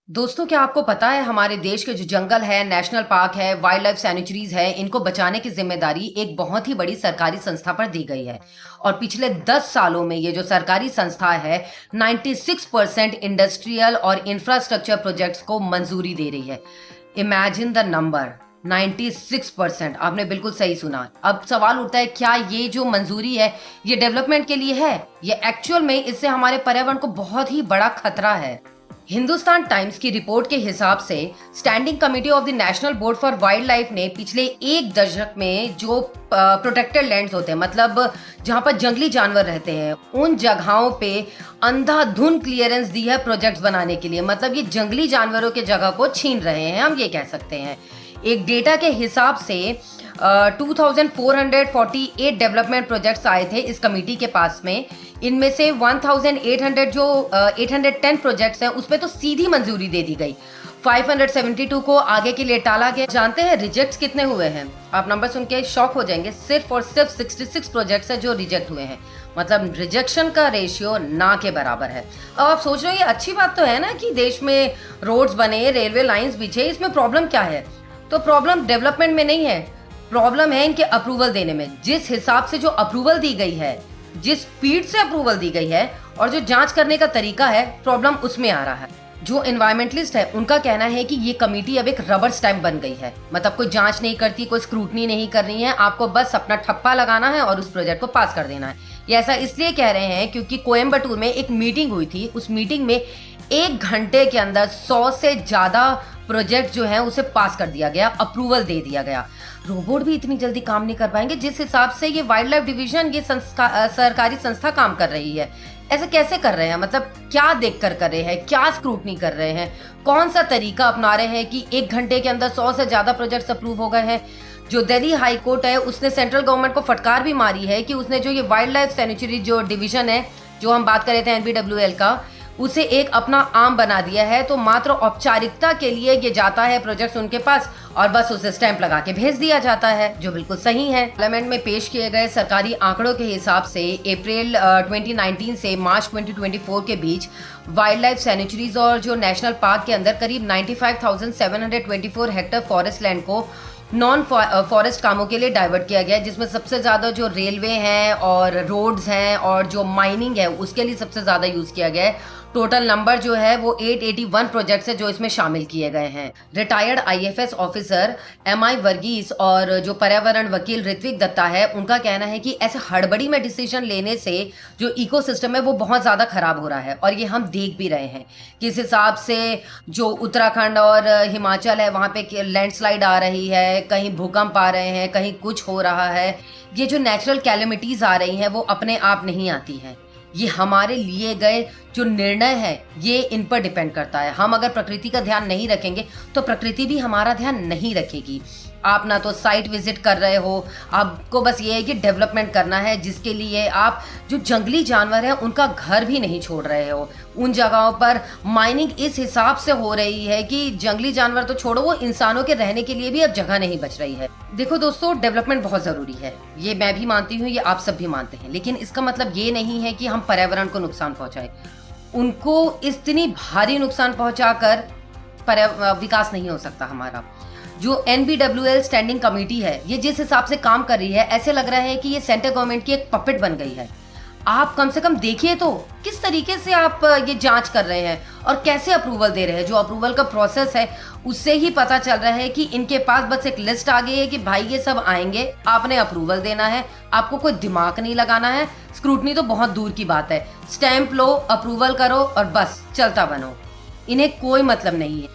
दोस्तों, क्या आपको पता है हमारे देश के जो जंगल है, नेशनल पार्क है, वाइल्ड लाइफ सैंक्चुरीज है, इनको बचाने की जिम्मेदारी एक बहुत ही बड़ी सरकारी संस्था पर दी गई है। और पिछले 10 सालों में ये जो सरकारी संस्था है 96% इंडस्ट्रियल और इंफ्रास्ट्रक्चर प्रोजेक्ट्स को मंजूरी दे रही है। Imagine the number 96%। आपने बिल्कुल सही सुना। अब सवाल उठता है, क्या ये जो मंजूरी है ये डेवलपमेंट के लिए है? ये एक्चुअल में इससे हमारे पर्यावरण को बहुत ही बड़ा खतरा है। हिंदुस्तान टाइम्स की रिपोर्ट के हिसाब से standing committee of the national board for wild life ने पिछले एक दशक में जो प्रोटेक्टेड लैंड्स होते हैं, मतलब जहां पर जंगली जानवर रहते हैं, उन जगहों पे अंधाधुंध क्लियरेंस दी है प्रोजेक्ट्स बनाने के लिए। मतलब ये जंगली जानवरों के जगह को छीन रहे हैं, हम ये कह सकते हैं। एक डेटा के हिसाब से 2448 डेवलपमेंट प्रोजेक्ट्स आए थे इस कमेटी के पास में। इनमें से 1800 जो 810 प्रोजेक्ट्स हैं उसमें तो सीधी मंजूरी दे दी गई। 572 को आगे के लिए टाला गया। जानते हैं रिजेक्ट्स कितने हुए हैं? आप नंबर सुन के शॉक हो जाएंगे। सिर्फ और सिर्फ 66 प्रोजेक्ट्स हैं जो रिजेक्ट हुए हैं। मतलब रिजेक्शन का रेशियो ना के बराबर है। अब आप सोच रहे हो ये अच्छी बात तो है ना कि देश में रोड्स बने, रेलवे लाइंस बिछे, इसमें प्रॉब्लम क्या है? तो प्रॉब्लम डेवलपमेंट में नहीं है, प्रॉब्लम है इनके अप्रूवल देने में। जिस हिसाब से जो अप्रूवल दी गई है, जिस स्पीड से अप्रूवल दी गई है और जो जांच करने का तरीका है, प्रॉब्लम उसमें आ रहा है। जो एनवायरमेंटलिस्ट है उनका कहना है कि ये कमेटी अब एक रबर स्टैंप बन गई है। मतलब कोई जांच नहीं करती, कोई स्क्रूटनी नहीं करनी है, आपको बस अपना ठप्पा लगाना है और उस प्रोजेक्ट को पास कर देना है। ये ऐसा इसलिए कह रहे हैं क्योंकि कोयम्बटूर में एक मीटिंग हुई थी। उस मीटिंग में 1 घंटे के अंदर 100 से ज्यादा प्रोजेक्ट जो है उसे पास कर दिया गया, अप्रूवल दे दिया गया। रोबोट भी इतनी जल्दी काम नहीं कर पाएंगे जिस हिसाब से ये वाइल्ड लाइफ डिवीजन, ये सरकारी संस्था काम कर रही है। ऐसे कैसे कर रहे हैं? मतलब क्या देखकर कर रहे हैं, क्या स्क्रूटनी कर रहे हैं, कौन सा तरीका अपना रहे हैं कि 1 घंटे के अंदर 100 से ज्यादा प्रोजेक्ट्स अप्रूव हो गए हैं? जो दिल्ली हाई कोर्ट है उसने सेंट्रल गवर्नमेंट को फटकार भी मारी है कि उसने जो ये वाइल्ड लाइफ सैंक्चुरी जो डिवीजन है, जो हम बात कर रहे थे एनबीडब्ल्यूएल का, उसे एक अपना आम बना दिया है। तो मात्र औपचारिकता के लिए ये जाता है प्रोजेक्ट्स उनके पास और बस उसे स्टैंप लगा के भेज दिया जाता है, जो बिल्कुल सही है। पार्लियामेंट में पेश किए गए सरकारी आंकड़ों के हिसाब से अप्रैल 2019 से मार्च 2024 के बीच वाइल्ड लाइफ सैंक्चुरीज और जो नेशनल पार्क के अंदर करीब 95,724 हेक्टेयर फॉरेस्ट लैंड को नॉन फॉरेस्ट कामों के लिए डाइवर्ट किया गया है, जिसमें सबसे ज़्यादा जो रेलवे हैं और रोड्स हैं और जो माइनिंग है उसके लिए सबसे ज़्यादा यूज़ किया गया है। टोटल नंबर जो है वो 881 प्रोजेक्ट्स है जो इसमें शामिल किए गए हैं। Retired IFS officer M I Varghese और जो पर्यावरण वकील ऋत्विक दत्ता है, उनका कहना है कि ऐसे हड़बड़ी में डिसीजन लेने से जो इकोसिस्टम है वो बहुत ज़्यादा खराब हो रहा है। और ये हम देख भी रहे हैं किस हिसाब से जो उत्तराखंड और हिमाचल है वहाँ पे लैंडस्लाइड आ रही है, कहीं भूकंप आ रहे हैं, कहीं कुछ हो रहा है। ये जो नेचुरल कैलेमिटीज़ आ रही हैं वो अपने आप नहीं आती हैं, ये हमारे लिए गए जो निर्णय है ये इन पर डिपेंड करता है। हम अगर प्रकृति का ध्यान नहीं रखेंगे तो प्रकृति भी हमारा ध्यान नहीं रखेगी। आप ना तो साइट विजिट कर रहे हो, आपको बस ये है कि डेवलपमेंट करना है, जिसके लिए आप जो जंगली जानवर हैं उनका घर भी नहीं छोड़ रहे हो। उन जगहों पर माइनिंग इस हिसाब से हो रही है कि जंगली जानवर तो छोड़ो, वो इंसानों के रहने के लिए भी अब जगह नहीं बच रही है। देखो दोस्तों, डेवलपमेंट बहुत ज़रूरी है, ये मैं भी मानती हूँ, ये आप सब भी मानते हैं। लेकिन इसका मतलब ये नहीं है कि हम पर्यावरण को नुकसान पहुँचाएं। उनको इतनी भारी नुकसान पहुँचाकर विकास नहीं हो सकता हमारा। जो एनबीडब्ल्यूएल स्टैंडिंग कमेटी है, ये जिस हिसाब से काम कर रही है, ऐसे लग रहा है कि ये सेंट्रल गवर्नमेंट की एक पपेट बन गई है। आप कम से कम देखिए तो किस तरीके से आप ये जांच कर रहे हैं और कैसे अप्रूवल दे रहे हैं। जो अप्रूवल का प्रोसेस है उससे ही पता चल रहा है कि इनके पास बस एक लिस्ट आ गई है कि भाई ये सब आएंगे, आपने अप्रूवल देना है, आपको कोई दिमाग नहीं लगाना है। स्क्रूटनी तो बहुत दूर की बात है, स्टैंप लो, अप्रूवल करो और बस चलता बनो। इन्हें कोई मतलब नहीं है।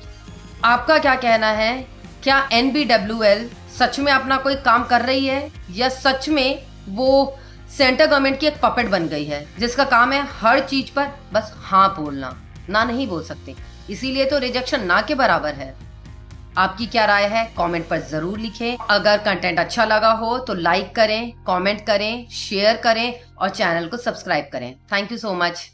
आपका क्या कहना है? क्या एनबीडब्ल्यूएल सच में अपना कोई काम कर रही है या सच में वो सेंट्रल गवर्नमेंट की एक पपेट बन गई है जिसका काम है हर चीज पर बस हाँ बोलना, ना नहीं बोल सकते, इसीलिए तो रिजेक्शन ना के बराबर है। आपकी क्या राय है? कमेंट पर जरूर लिखें। अगर कंटेंट अच्छा लगा हो तो लाइक करें, कमेंट करें, शेयर करें और चैनल को सब्सक्राइब करें। Thank you so much.